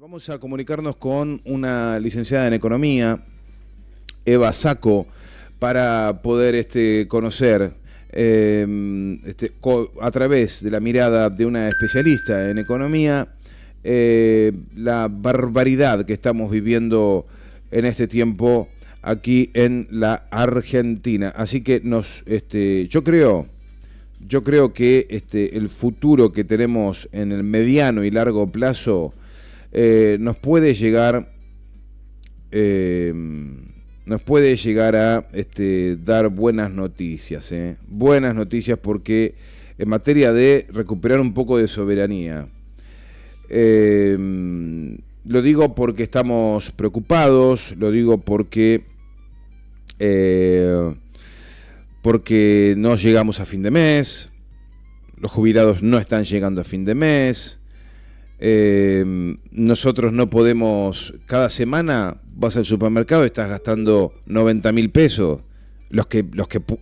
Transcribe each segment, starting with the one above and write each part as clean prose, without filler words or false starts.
Vamos a comunicarnos con una licenciada en Economía, Eva Sacco, para poder conocer a través de la mirada de una especialista en economía la barbaridad que estamos viviendo en este tiempo aquí en la Argentina. Así que yo creo que el futuro que tenemos en el mediano y largo plazo nos puede llegar a dar buenas noticias, buenas noticias, porque en materia de recuperar un poco de soberanía, lo digo porque estamos preocupados, lo digo porque no llegamos a fin de mes, los jubilados no están llegando a fin de mes. Nosotros no podemos, cada semana vas al supermercado y estás gastando 90.000 pesos, los que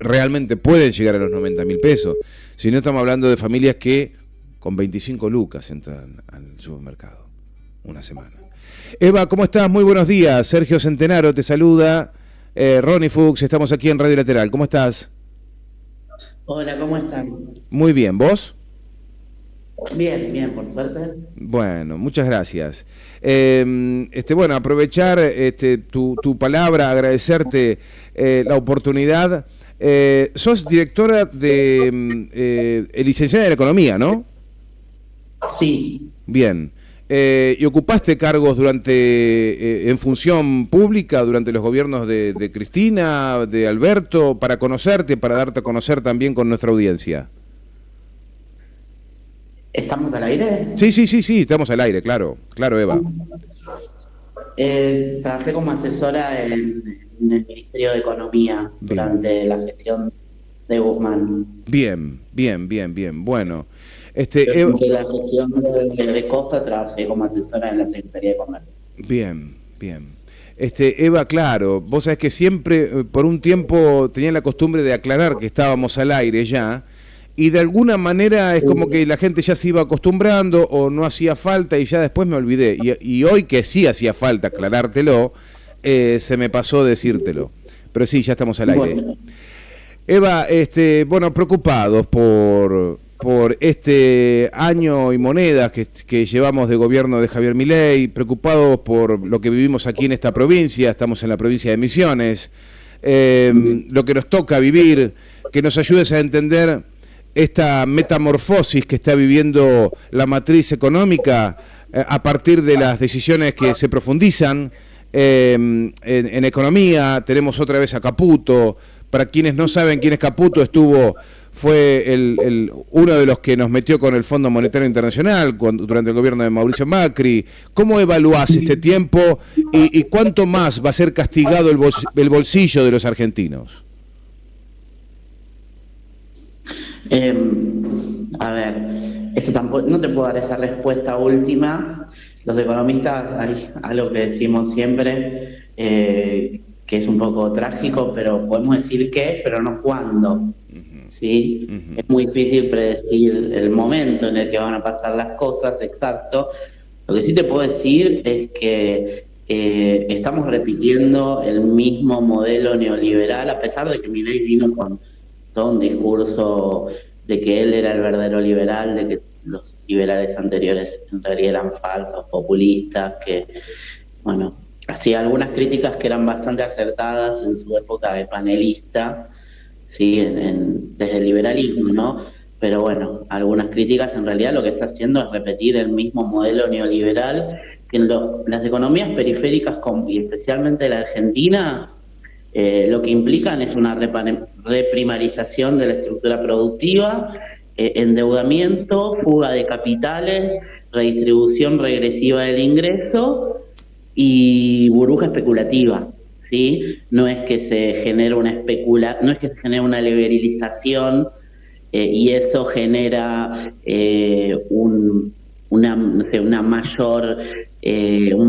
realmente pueden llegar a los 90.000 pesos. Si no, estamos hablando de familias que con 25 lucas entran al supermercado una semana. Eva, ¿cómo estás? Muy buenos días. Sergio Centenaro te saluda. Ronnie Fuchs, estamos aquí en Radio Lateral. ¿Cómo estás? Hola, ¿cómo están? Muy bien, ¿vos? Bien, por suerte. Bueno, muchas gracias. Bueno, aprovechar tu palabra, agradecerte la oportunidad. Sos directora de licenciada en Economía, ¿no? Sí. Bien. ¿Y ocupaste cargos en función pública durante los gobiernos de Cristina, de Alberto, para conocerte, para darte a conocer también con nuestra audiencia? ¿Estamos al aire? Sí, estamos al aire, claro, Eva. Trabajé como asesora en el Ministerio de Economía durante la gestión de Guzmán. Bien. Bueno, durante la gestión de Costa trabajé como asesora en la Secretaría de Comercio. Bien. Eva, claro, vos sabés que siempre, por un tiempo, tenía la costumbre de aclarar que estábamos al aire ya, y de alguna manera es como que la gente ya se iba acostumbrando o no hacía falta y ya después me olvidé. Y hoy que sí hacía falta aclarártelo, se me pasó decírtelo. Pero sí, ya estamos al aire. Bueno. Eva, preocupados por este año y monedas que llevamos de gobierno de Javier Milei, preocupados por lo que vivimos aquí en esta provincia, estamos en la provincia de Misiones, lo que nos toca vivir, que nos ayudes a entender esta metamorfosis que está viviendo la matriz económica a partir de las decisiones que se profundizan en economía. Tenemos otra vez a Caputo. Para quienes no saben quién es Caputo, fue uno de los que nos metió con el Fondo Monetario Internacional durante el gobierno de Mauricio Macri. ¿Cómo evaluás este tiempo y cuánto más va a ser castigado el bolsillo de los argentinos? A ver, eso tampoco, no te puedo dar esa respuesta última. Los economistas, hay algo que decimos siempre, que es un poco trágico, pero podemos decir qué, pero no cuándo. ¿Sí? Es muy difícil predecir el momento en el que van a pasar las cosas, exacto. Lo que sí te puedo decir es que estamos repitiendo el mismo modelo neoliberal, a pesar de que Milei vino con todo un discurso de que él era el verdadero liberal, de que los liberales anteriores en realidad eran falsos, populistas, que, bueno, hacía algunas críticas que eran bastante acertadas en su época de panelista, ¿sí? Desde el liberalismo, ¿no? Pero bueno, algunas críticas en realidad lo que está haciendo es repetir el mismo modelo neoliberal que en las economías periféricas, y especialmente la Argentina, lo que implican es una reprimarización de la estructura productiva, endeudamiento, fuga de capitales, redistribución regresiva del ingreso y burbuja especulativa, ¿sí? No es que se genere una liberalización y eso genera un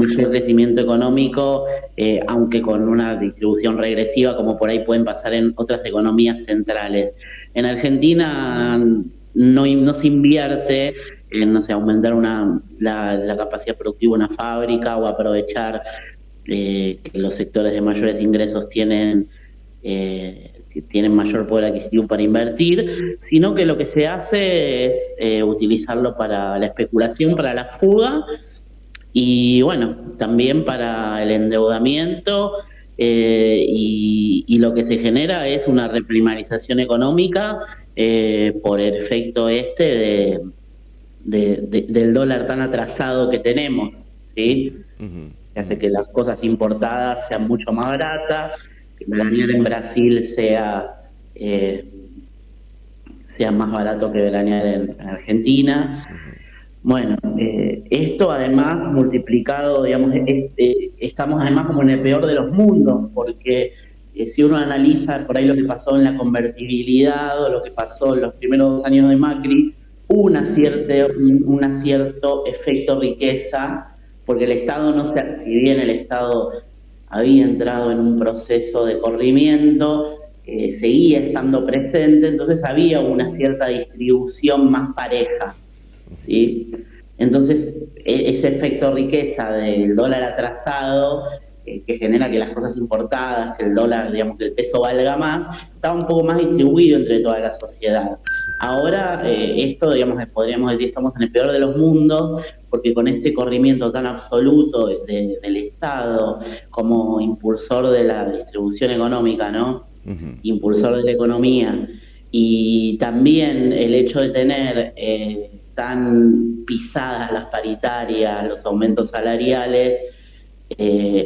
mayor crecimiento económico, aunque con una distribución regresiva, como por ahí pueden pasar en otras economías centrales. En Argentina no se invierte no sé, aumentar la capacidad productiva de una fábrica o aprovechar que los sectores de mayores ingresos tienen mayor poder adquisitivo para invertir, sino que lo que se hace es utilizarlo para la especulación, para la fuga y bueno, también para el endeudamiento y lo que se genera es una reprimarización económica por el efecto del dólar tan atrasado que tenemos, ¿sí? Que hace que las cosas importadas sean mucho más baratas, que veranear en Brasil sea más barato que veranear en Argentina. Bueno, esto además multiplicado, digamos, estamos además como en el peor de los mundos, porque si uno analiza por ahí lo que pasó en la convertibilidad o lo que pasó en los primeros 2 años de Macri, hubo un cierto efecto riqueza, porque el Estado si bien el Estado había entrado en un proceso de corrimiento, seguía estando presente, entonces había una cierta distribución más pareja, ¿sí? Entonces, ese efecto riqueza del dólar atrasado, que genera que las cosas importadas, que el dólar, digamos, que el peso valga más, estaba un poco más distribuido entre toda la sociedad. Ahora, esto, digamos, podríamos decir, estamos en el peor de los mundos, porque con este corrimiento tan absoluto del Estado como impulsor de la distribución económica, ¿no? Impulsor de la economía, y también el hecho de tener tan pisadas las paritarias, los aumentos salariales,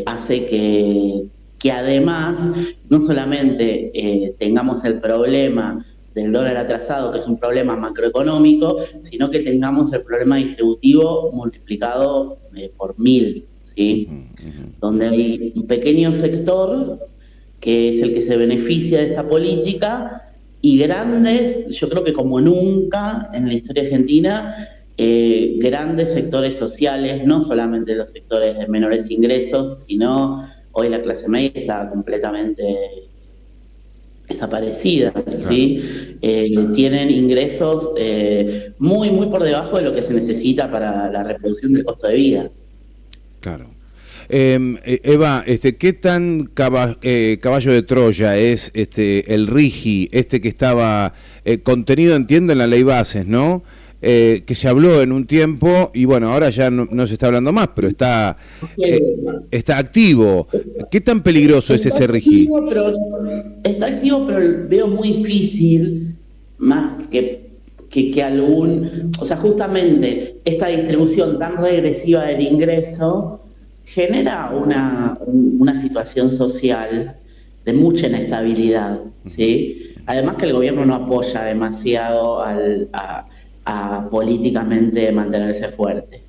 hace que además no solamente tengamos el problema del dólar atrasado, que es un problema macroeconómico, sino que tengamos el problema distributivo multiplicado por 1000, ¿sí? Donde hay un pequeño sector que es el que se beneficia de esta política, y grandes, yo creo que como nunca en la historia argentina, grandes sectores sociales, no solamente los sectores de menores ingresos, sino hoy la clase media está completamente desaparecida, ¿sí? Tienen ingresos muy, muy por debajo de lo que se necesita para la reproducción del costo de vida. Claro. Eva, ¿qué tan caballo de Troya es el RIGI, que estaba contenido, entiendo, en la ley bases, ¿no? Que se habló en un tiempo y bueno, ahora ya no se está hablando más, pero está activo. ¿Qué tan peligroso es ese RIGI? Está activo, pero veo muy difícil, más que algún... O sea, justamente esta distribución tan regresiva del ingreso genera una situación social de mucha inestabilidad, ¿sí? Además que el gobierno no apoya demasiado a políticamente mantenerse fuerte.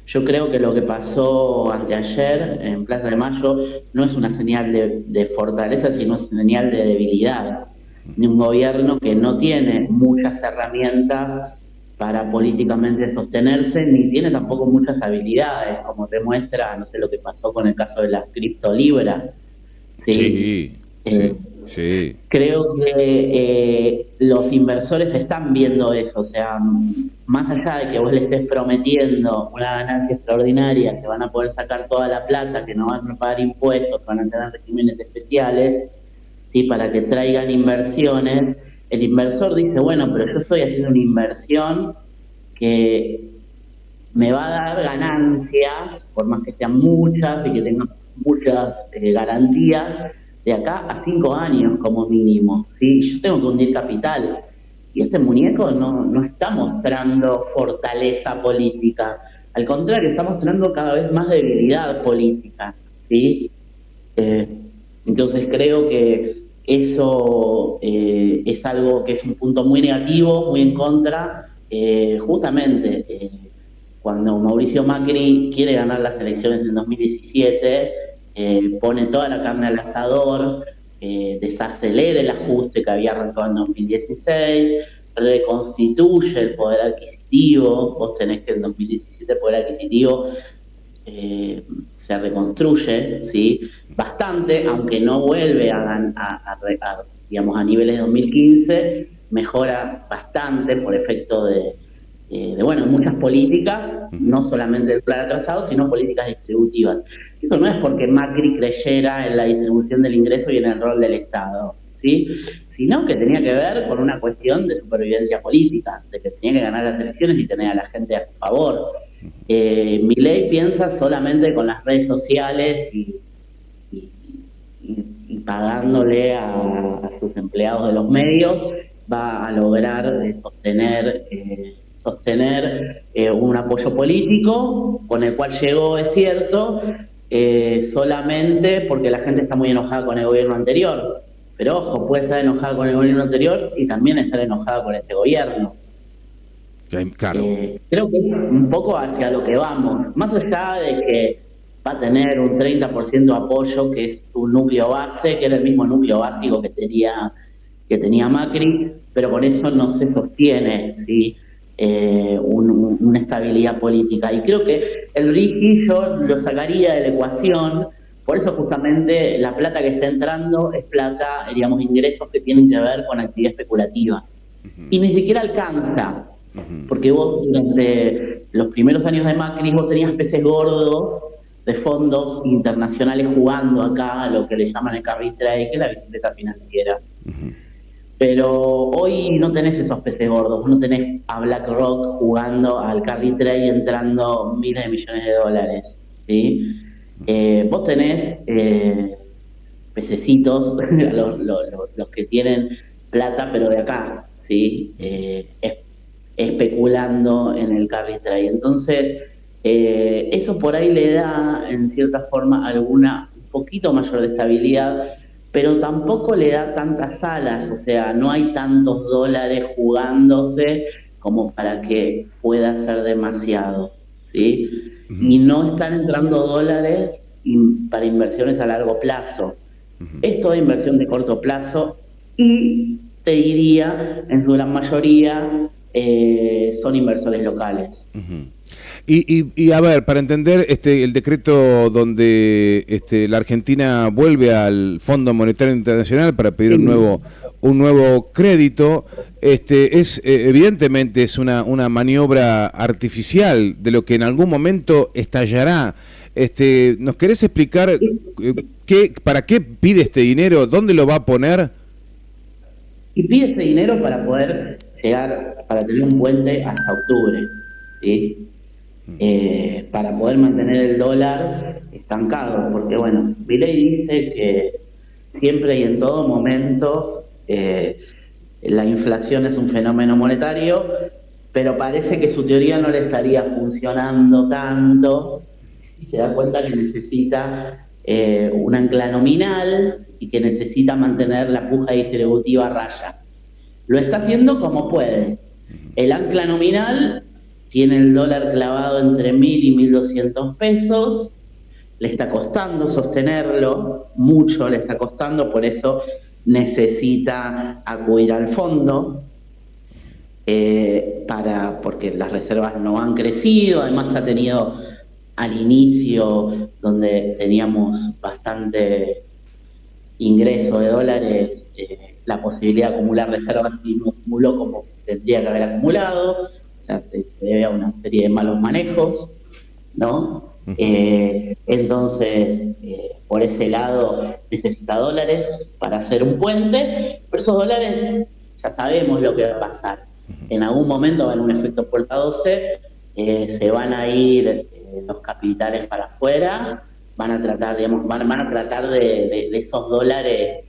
Yo creo que lo que pasó anteayer en Plaza de Mayo no es una señal de fortaleza, sino es una señal de debilidad de un gobierno que no tiene muchas herramientas para políticamente sostenerse, ni tiene tampoco muchas habilidades, como demuestra, no sé, lo que pasó con el caso de las criptolibras. Sí. Sí. Creo que los inversores están viendo eso, o sea, más allá de que vos le estés prometiendo una ganancia extraordinaria, que van a poder sacar toda la plata, que no van a pagar impuestos, que van a tener regímenes especiales, ¿sí? Para que traigan inversiones, el inversor dice, bueno, pero yo estoy haciendo una inversión que me va a dar ganancias, por más que sean muchas y que tengan muchas garantías, de acá a 5 años como mínimo, ¿sí? Yo tengo que hundir capital. Y este muñeco no está mostrando fortaleza política. Al contrario, está mostrando cada vez más debilidad política, ¿sí? Entonces creo que eso es algo que es un punto muy negativo, muy en contra. Justamente cuando Mauricio Macri quiere ganar las elecciones en 2017, pone toda la carne al asador, desacelera el ajuste que había arrancado en 2016, reconstituye el poder adquisitivo. Vos tenés que en 2017 el poder adquisitivo se reconstruye, ¿sí? Bastante, aunque no vuelve digamos, a niveles de 2015, mejora bastante por efecto de muchas políticas, no solamente del plan atrasado, sino políticas distributivas. Esto no es porque Macri creyera en la distribución del ingreso y en el rol del Estado, ¿sí? Sino que tenía que ver con una cuestión de supervivencia política, de que tenía que ganar las elecciones y tener a la gente a su favor. Milei piensa solamente con las redes sociales y pagándole a sus empleados de los medios, va a lograr sostener un apoyo político con el cual llegó, es cierto, solamente porque la gente está muy enojada con el gobierno anterior. Pero ojo, puede estar enojada con el gobierno anterior y también estar enojada con este gobierno. Claro. Creo que es un poco hacia lo que vamos, más allá de que va a tener un 30% de apoyo, que es un núcleo base, que era el mismo núcleo básico que tenía Macri, pero con eso no se sostiene, ¿sí? Una estabilidad política. Y creo que el RIGI yo lo sacaría de la ecuación, por eso justamente la plata que está entrando es plata, digamos, ingresos que tienen que ver con actividad especulativa. Y ni siquiera alcanza, porque vos durante los primeros años de Macri vos tenías peces gordos de fondos internacionales jugando acá a lo que le llaman el carry trade, que es la bicicleta financiera. Pero hoy no tenés esos peces gordos, no tenés a BlackRock jugando al carry trade y entrando miles de millones de dólares, ¿sí? Vos tenés pececitos, los que tienen plata, pero de acá, ¿sí? Especulando en el carry trade. Entonces, eso por ahí le da, en cierta forma, un poquito mayor de estabilidad, pero tampoco le da tantas alas, o sea, no hay tantos dólares jugándose como para que pueda ser demasiado, ¿sí? Y no están entrando dólares para inversiones a largo plazo. Es toda inversión de corto plazo y te diría, en su gran mayoría, son inversores locales. Y a ver, para entender el decreto donde la Argentina vuelve al Fondo Monetario Internacional para pedir un nuevo crédito, evidentemente es una maniobra artificial de lo que en algún momento estallará. ¿Nos querés explicar para qué pide este dinero? ¿Dónde lo va a poner? Y pide este dinero para poder llegar, para tener un puente hasta octubre, ¿sí? Para poder mantener el dólar estancado, porque bueno, Milei dice que siempre y en todo momento la inflación es un fenómeno monetario, pero parece que su teoría no le estaría funcionando tanto y se da cuenta que necesita un ancla nominal y que necesita mantener la puja distributiva a raya. Lo está haciendo como puede. El ancla nominal tiene el dólar clavado entre 1.000 y 1.200 pesos, le está costando sostenerlo, mucho le está costando, por eso necesita acudir al fondo, porque las reservas no han crecido, además ha tenido al inicio, donde teníamos bastante ingreso de dólares, la posibilidad de acumular reservas y no acumuló como tendría que haber acumulado. O sea, se debe a una serie de malos manejos, ¿no? Entonces, por ese lado, necesita dólares para hacer un puente, pero esos dólares ya sabemos lo que va a pasar. En algún momento va a haber un efecto puerta 12, se van a ir los capitales para afuera, van a tratar, digamos, van a tratar de esos dólares,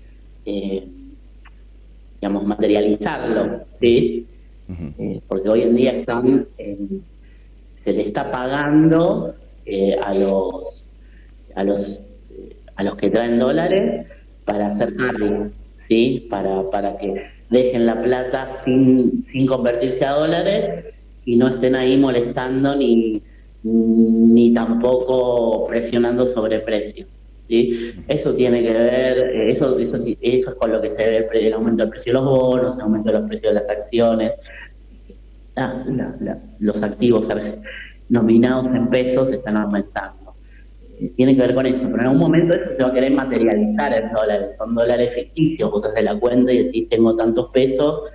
digamos, materializarlo, ¿sí? Porque hoy en día se le está pagando a los que traen dólares para hacer carry, ¿sí? Para que dejen la plata sin convertirse a dólares y no estén ahí molestando ni tampoco presionando sobre precio, ¿sí? Eso tiene que ver, eso es con lo que se ve el aumento del precio de los bonos, el aumento de los precios de las acciones. Los activos nominados en pesos están aumentando. Tiene que ver con eso, pero en algún momento eso se va a querer materializar en dólares. Son dólares ficticios, vos haces la cuenta y decís tengo tantos pesos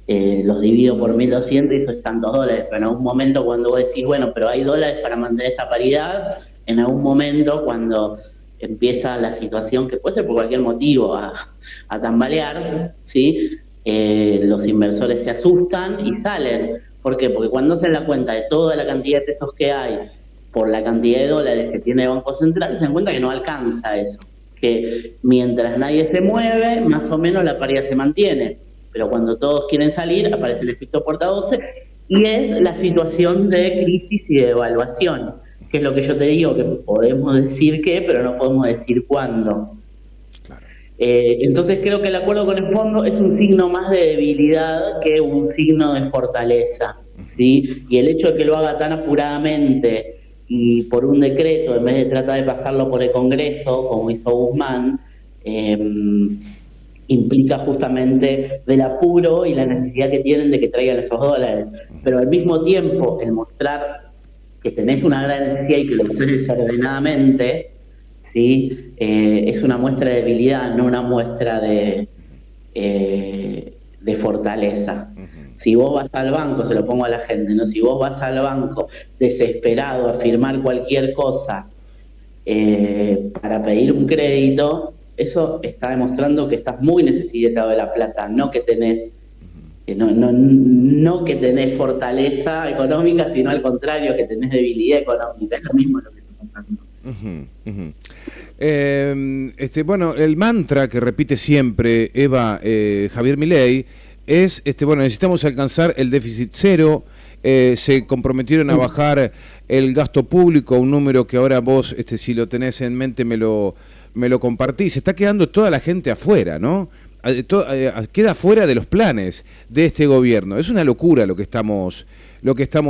los divido por 1.200 y son tantos dólares, pero en algún momento cuando vos decís, bueno, pero hay dólares para mantener esta paridad, en algún momento cuando empieza la situación, que puede ser por cualquier motivo, a tambalear, ¿sí? Los inversores se asustan y salen. ¿Por qué? Porque cuando hacen la cuenta de toda la cantidad de pesos que hay por la cantidad de dólares que tiene el Banco Central, se dan cuenta que no alcanza eso. Que mientras nadie se mueve, más o menos la paridad se mantiene. Pero cuando todos quieren salir, aparece el efecto portadose y es la situación de crisis y de devaluación, que es lo que yo te digo, que podemos decir qué, pero no podemos decir cuándo. Entonces creo que el acuerdo con el fondo es un signo más de debilidad que un signo de fortaleza, ¿sí? Y el hecho de que lo haga tan apuradamente y por un decreto, en vez de tratar de pasarlo por el Congreso, como hizo Guzmán, implica justamente del apuro y la necesidad que tienen de que traigan esos dólares. Pero al mismo tiempo, el mostrar que tenés una gran necesidad y que lo haces desordenadamente, ¿sí? Es una muestra de debilidad, no una muestra de fortaleza. Si vos vas al banco, se lo pongo a la gente, ¿no? Si vos vas al banco desesperado a firmar cualquier cosa para pedir un crédito, eso está demostrando que estás muy necesitado de la plata, no que tenés no que tenés fortaleza económica, sino al contrario, que tenés debilidad económica. Es lo mismo lo que está pasando. Bueno, el mantra que repite siempre Javier Milei es, necesitamos alcanzar el déficit cero. Se comprometieron a bajar el gasto público, un número que ahora vos, si lo tenés en mente, me lo compartís. Se está quedando toda la gente afuera, ¿no? Queda fuera de los planes de este gobierno. Es una locura lo que estamos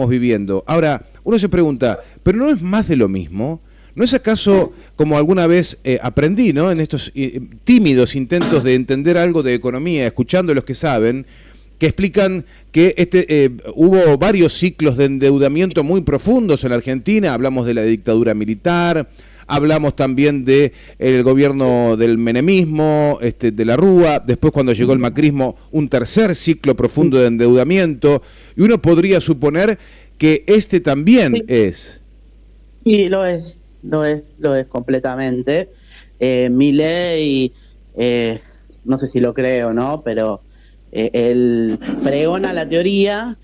viviendo. Ahora, uno se pregunta, ¿pero no es más de lo mismo? ¿No es acaso, como alguna vez aprendí, ¿no? En estos tímidos intentos de entender algo de economía, escuchando a los que saben, que explican que hubo varios ciclos de endeudamiento muy profundos en la Argentina? Hablamos de la dictadura militar, hablamos también de el gobierno del menemismo, de la Rúa, después cuando llegó el macrismo, un tercer ciclo profundo de endeudamiento, y uno podría suponer que también es. Sí, lo es completamente. Milei, no sé si lo creo, ¿no? Pero él pregona la teoría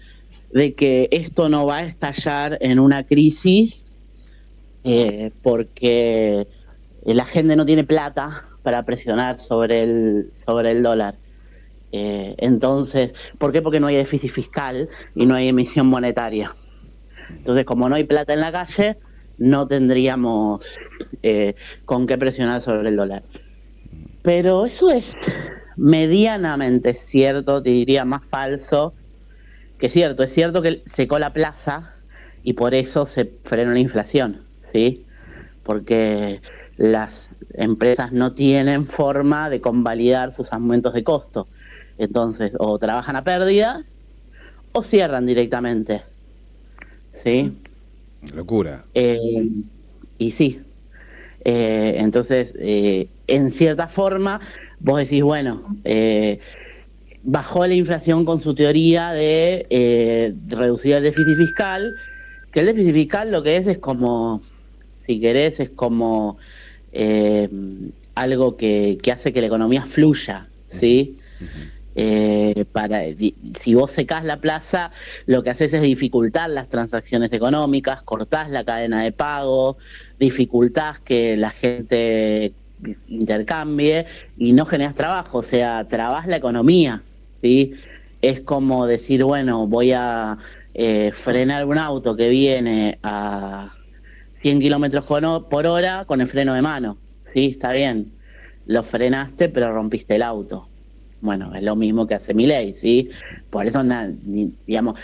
de que esto no va a estallar en una crisis porque la gente no tiene plata para presionar sobre el dólar. Entonces, ¿por qué? Porque no hay déficit fiscal y no hay emisión monetaria. Entonces, como no hay plata en la calle, no tendríamos con qué presionar sobre el dólar. Pero eso es medianamente cierto, te diría más falso que cierto. Es cierto que secó la plaza y por eso se frenó la inflación, ¿sí? Porque las empresas no tienen forma de convalidar sus aumentos de costo. Entonces, o trabajan a pérdida o cierran directamente, ¿sí? Locura. Y sí. Entonces, en cierta forma, vos decís, bueno, bajó la inflación con su teoría de reducir el déficit fiscal, que el déficit fiscal lo que es como, si querés, es como algo que hace que la economía fluya, ¿sí? Si vos secás la plaza, lo que haces es dificultar las transacciones económicas, cortás la cadena de pago, dificultás que la gente intercambie y no generas trabajo, o sea, trabás la economía, ¿sí? Es como decir, bueno, voy a frenar un auto que viene a 100 kilómetros por hora con el freno de mano, ¿sí? Está bien, lo frenaste pero rompiste el auto. Bueno, es lo mismo que hace Milei, ¿sí? Por eso, digamos,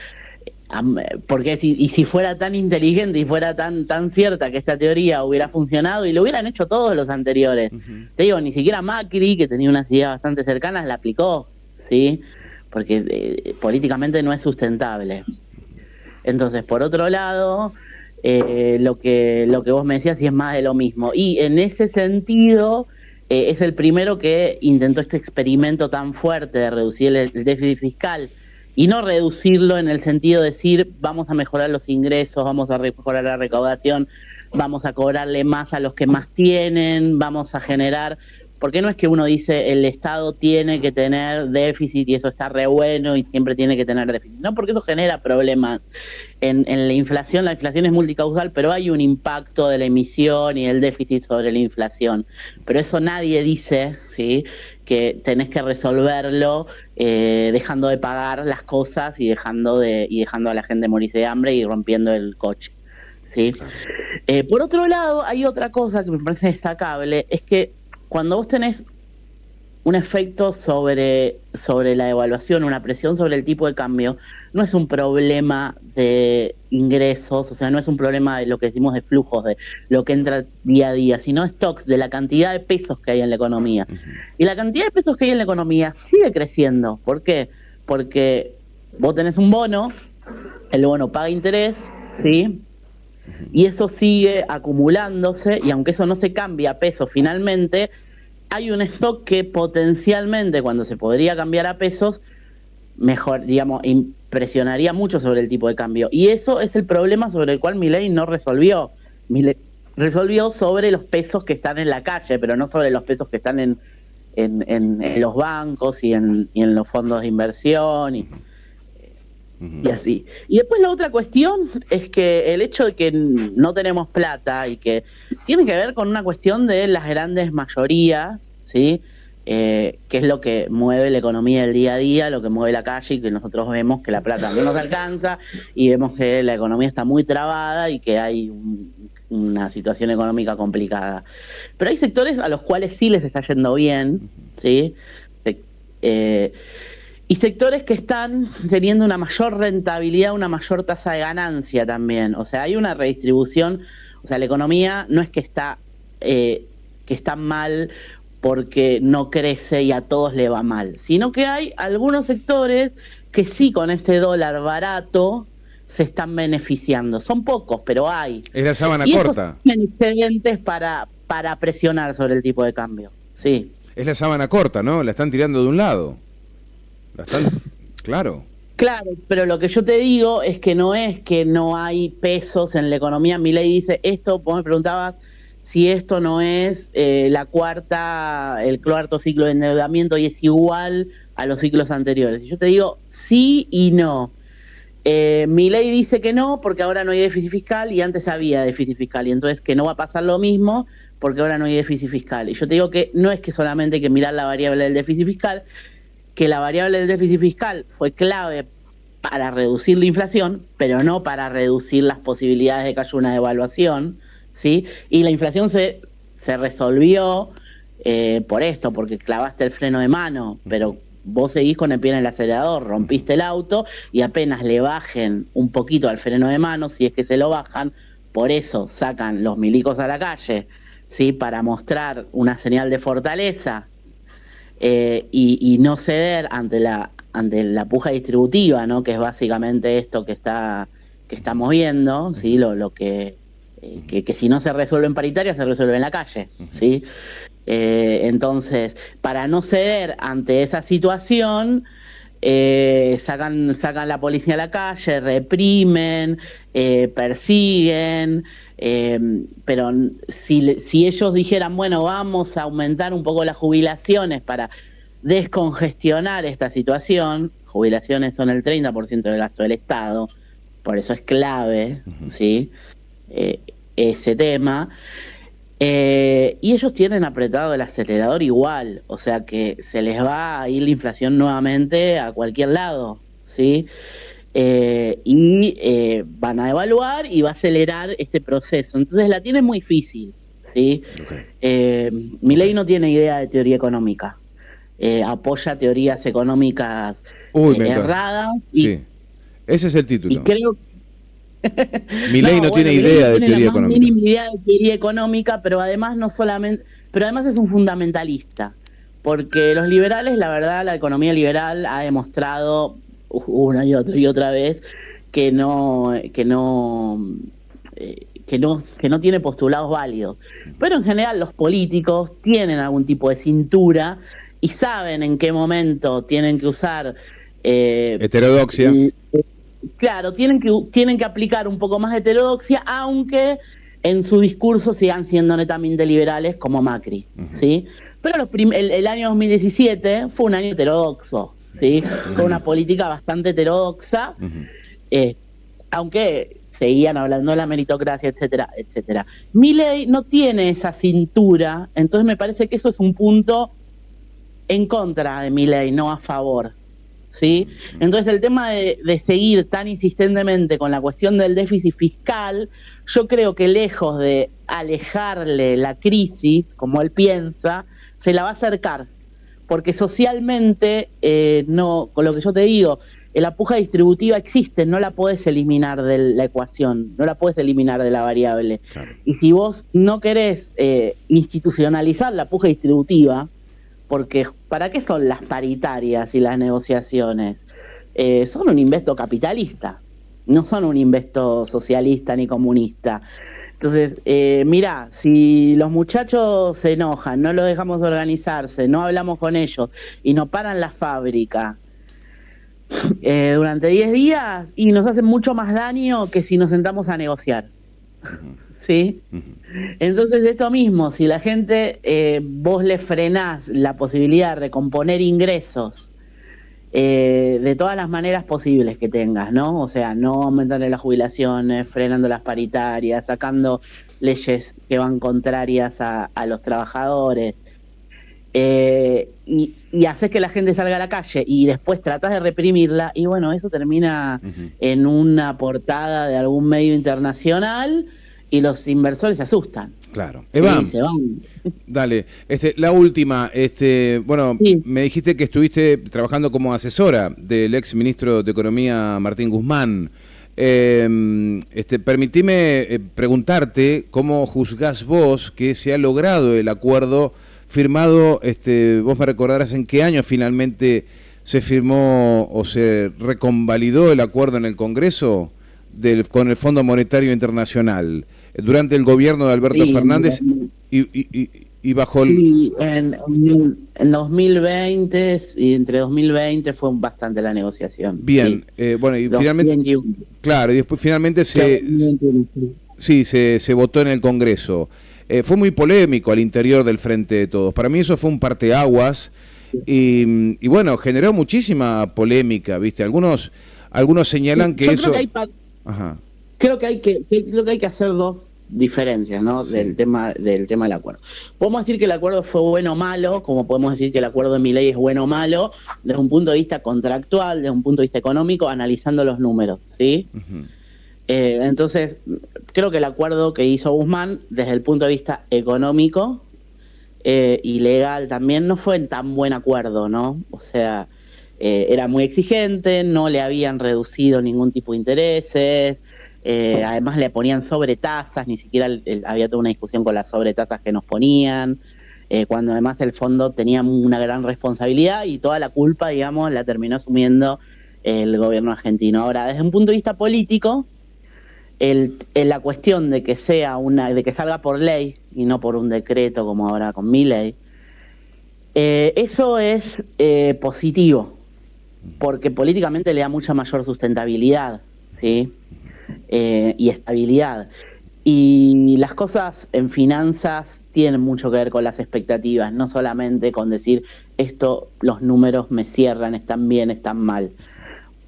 porque si fuera tan inteligente y fuera tan cierta que esta teoría hubiera funcionado, y lo hubieran hecho todos los anteriores. Te digo, ni siquiera Macri, que tenía unas ideas bastante cercanas, la aplicó, ¿sí? Porque políticamente no es sustentable. Entonces, por otro lado, lo que vos me decías, sí es más de lo mismo. Y en ese sentido, es el primero que intentó este experimento tan fuerte de reducir el déficit fiscal y no reducirlo en el sentido de decir vamos a mejorar los ingresos, vamos a mejorar la recaudación, vamos a cobrarle más a los que más tienen, vamos a generar... Porque no es que uno dice el Estado tiene que tener déficit y eso está re bueno y siempre tiene que tener déficit. No, porque eso genera problemas en la inflación. La inflación es multicausal, pero hay un impacto de la emisión y el déficit sobre la inflación. Pero eso nadie dice, ¿sí?, que tenés que resolverlo dejando de pagar las cosas y dejando a la gente morirse de hambre y rompiendo el coche, ¿sí? Por otro lado, hay otra cosa que me parece destacable, es que cuando vos tenés un efecto sobre la devaluación, una presión sobre el tipo de cambio, no es un problema de ingresos, o sea, no es un problema de lo que decimos de flujos, de lo que entra día a día, sino stocks, de la cantidad de pesos que hay en la economía. Y la cantidad de pesos que hay en la economía sigue creciendo. ¿Por qué? Porque vos tenés un bono, el bono paga interés, ¿sí?, y eso sigue acumulándose, y aunque eso no se cambia a pesos finalmente, hay un stock que potencialmente, cuando se podría cambiar a pesos, mejor, digamos, impresionaría mucho sobre el tipo de cambio. Y eso es el problema sobre el cual Milei no resolvió. Milei resolvió sobre los pesos que están en la calle, pero no sobre los pesos que están en los bancos y en los fondos de inversión y así. Y después la otra cuestión es que el hecho de que no tenemos plata y que tiene que ver con una cuestión de las grandes mayorías, ¿sí?, que es lo que mueve la economía del día a día, lo que mueve la calle, y que nosotros vemos que la plata no nos alcanza y vemos que la economía está muy trabada y que hay una situación económica complicada. Pero hay sectores a los cuales sí les está yendo bien, ¿sí?, y sectores que están teniendo una mayor rentabilidad, una mayor tasa de ganancia también. O sea, hay una redistribución. O sea, la economía no es que está mal porque no crece y a todos le va mal, sino que hay algunos sectores que sí, con este dólar barato, se están beneficiando. Son pocos, pero hay. Es la sábana y corta. Esos tienen excedentes para presionar sobre el tipo de cambio. Sí. Es la sábana corta, ¿no? La están tirando de un lado. Claro. Claro, pero lo que yo te digo es que no hay pesos en la economía. Milei dice esto, vos me preguntabas si esto no es el cuarto ciclo de endeudamiento y es igual a los ciclos anteriores. Y yo te digo sí y no. Milei dice que no porque ahora no hay déficit fiscal y antes había déficit fiscal, y entonces que no va a pasar lo mismo porque ahora no hay déficit fiscal. Y yo te digo que no es que solamente hay que mirar la variable del déficit fiscal, que la variable del déficit fiscal fue clave para reducir la inflación, pero no para reducir las posibilidades de que haya una devaluación, ¿sí? Y la inflación se resolvió por esto, porque clavaste el freno de mano, pero vos seguís con el pie en el acelerador, rompiste el auto y apenas le bajen un poquito al freno de mano, si es que se lo bajan, por eso sacan los milicos a la calle, ¿sí?, para mostrar una señal de fortaleza, y no ceder ante la puja distributiva, ¿no?, que es básicamente esto que estamos viendo, ¿sí?, lo que si no se resuelve en paritaria se resuelve en la calle, ¿sí? Entonces, para no ceder ante esa situación, sacan la policía a la calle, reprimen, persiguen, pero si ellos dijeran, bueno, vamos a aumentar un poco las jubilaciones para descongestionar esta situación, jubilaciones son el 30% del gasto del Estado, por eso es clave, ¿sí?, ese tema, y ellos tienen apretado el acelerador igual, o sea que se les va a ir la inflación nuevamente a cualquier lado, ¿sí? Y van a devaluar y va a acelerar este proceso. Entonces la tiene muy difícil, ¿sí? Milei no tiene idea de teoría económica, apoya teorías económicas erradas. Sí, ese es el título. Y creo Milei no tiene idea de teoría económica. Tiene idea de teoría económica, pero además es un fundamentalista, porque los liberales, la verdad, la economía liberal ha demostrado una y otra vez que no tiene postulados válidos. Pero en general los políticos tienen algún tipo de cintura y saben en qué momento tienen que usar Heterodoxia. Claro, tienen que aplicar un poco más de heterodoxia, aunque en su discurso sigan siendo netamente liberales como Macri, ¿sí? Pero el año 2017 fue un año heterodoxo, ¿sí? Fue una política bastante heterodoxa, aunque seguían hablando de la meritocracia, etcétera, etcétera. Milei no tiene esa cintura, entonces me parece que eso es un punto en contra de Milei, no a favor, ¿sí? Entonces el tema de seguir tan insistentemente con la cuestión del déficit fiscal, yo creo que lejos de alejarle la crisis, como él piensa, se la va a acercar, porque socialmente, no, con lo que yo te digo, la puja distributiva existe, no la podés eliminar de la ecuación, no la podés eliminar de la variable. Claro. Y si vos no querés institucionalizar la puja distributiva, porque ¿para qué son las paritarias y las negociaciones? Son un investo capitalista, no son un investo socialista ni comunista. Entonces, mirá, si los muchachos se enojan, no los dejamos organizarse, no hablamos con ellos y nos paran la fábrica durante 10 días, y nos hacen mucho más daño que si nos sentamos a negociar. ¿Sí? Entonces, esto mismo, si la gente, vos le frenás la posibilidad de recomponer ingresos de todas las maneras posibles que tengas, ¿no? O sea, no aumentando las jubilaciones, frenando las paritarias, sacando leyes que van contrarias a los trabajadores, y haces que la gente salga a la calle y después tratas de reprimirla, y bueno, eso termina en una portada de algún medio internacional y los inversores se asustan. Claro. Eva, se van. Dale, la última, bueno, sí. Me dijiste que estuviste trabajando como asesora del ex ministro de Economía Martín Guzmán. Permitime preguntarte cómo juzgás vos que se ha logrado el acuerdo firmado, vos me recordarás en qué año finalmente se firmó o se reconvalidó el acuerdo en el Congreso con el Fondo Monetario Internacional, durante el gobierno de Alberto Fernández y bajo sí, en 2020, y entre 2020 fue bastante la negociación. Bien, bueno, y 2021. Finalmente, claro, y después finalmente se votó en el Congreso. Fue muy polémico al interior del Frente de Todos. Para mí eso fue un parteaguas y bueno, generó muchísima polémica, ¿viste? Algunos señalan que eso... Creo que hay que hacer dos diferencias, ¿no? Sí. del tema del acuerdo. Podemos decir que el acuerdo fue bueno o malo, como podemos decir que el acuerdo de Milei es bueno o malo, desde un punto de vista contractual, desde un punto de vista económico, analizando los números, ¿sí? Entonces, creo que el acuerdo que hizo Guzmán, desde el punto de vista económico y legal también, no fue tan buen acuerdo, ¿no? O sea, era muy exigente, no le habían reducido ningún tipo de intereses, además le ponían sobretasas, ni siquiera había toda una discusión con las sobretasas que nos ponían, cuando además el fondo tenía una gran responsabilidad y toda la culpa, digamos, la terminó asumiendo el gobierno argentino. Ahora, desde un punto de vista político, la cuestión de que salga por ley y no por un decreto como ahora con Milei, eso es positivo, porque políticamente le da mucha mayor sustentabilidad, ¿sí? Y estabilidad. Y las cosas en finanzas tienen mucho que ver con las expectativas, no solamente con decir los números me cierran, están bien, están mal.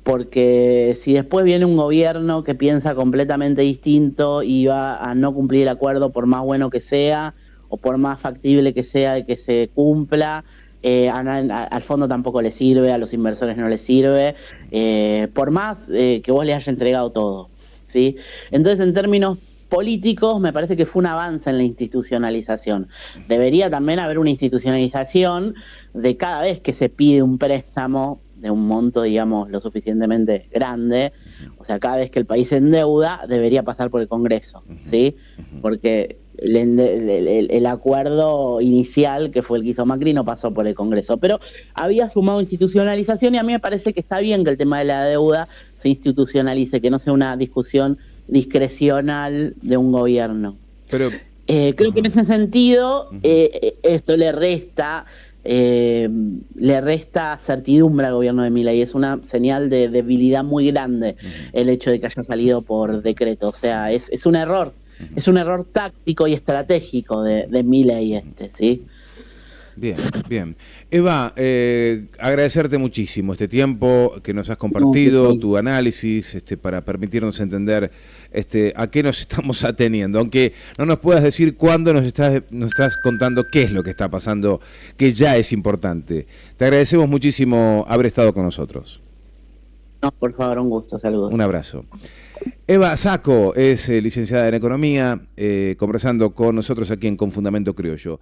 Porque si después viene un gobierno que piensa completamente distinto y va a no cumplir el acuerdo por más bueno que sea o por más factible que sea de que se cumpla, al fondo tampoco le sirve, a los inversores no les sirve, por más que vos le hayas entregado todo, ¿sí? Entonces, en términos políticos, me parece que fue un avance en la institucionalización. Debería también haber una institucionalización de cada vez que se pide un préstamo de un monto, digamos, lo suficientemente grande, o sea, cada vez que el país se endeuda, debería pasar por el Congreso, ¿sí? Porque el acuerdo inicial, que fue el que hizo Macri, no pasó por el Congreso, pero había sumado institucionalización y a mí me parece que está bien que el tema de la deuda se institucionalice, que no sea una discusión discrecional de un gobierno. Pero creo que en ese sentido esto le resta le resta certidumbre al gobierno de Milei. Es una señal de debilidad muy grande el hecho de que haya salido por decreto. O sea, es un error. Es un error táctico y estratégico de Milei ¿sí? Bien, bien. Eva, agradecerte muchísimo este tiempo que nos has compartido, tu análisis, para permitirnos entender a qué nos estamos ateniendo. Aunque no nos puedas decir cuándo nos estás contando qué es lo que está pasando, que ya es importante. Te agradecemos muchísimo haber estado con nosotros. No, por favor, un gusto, saludos. Un abrazo. Eva Sacco es licenciada en Economía, conversando con nosotros aquí en Con Fundamento Criollo.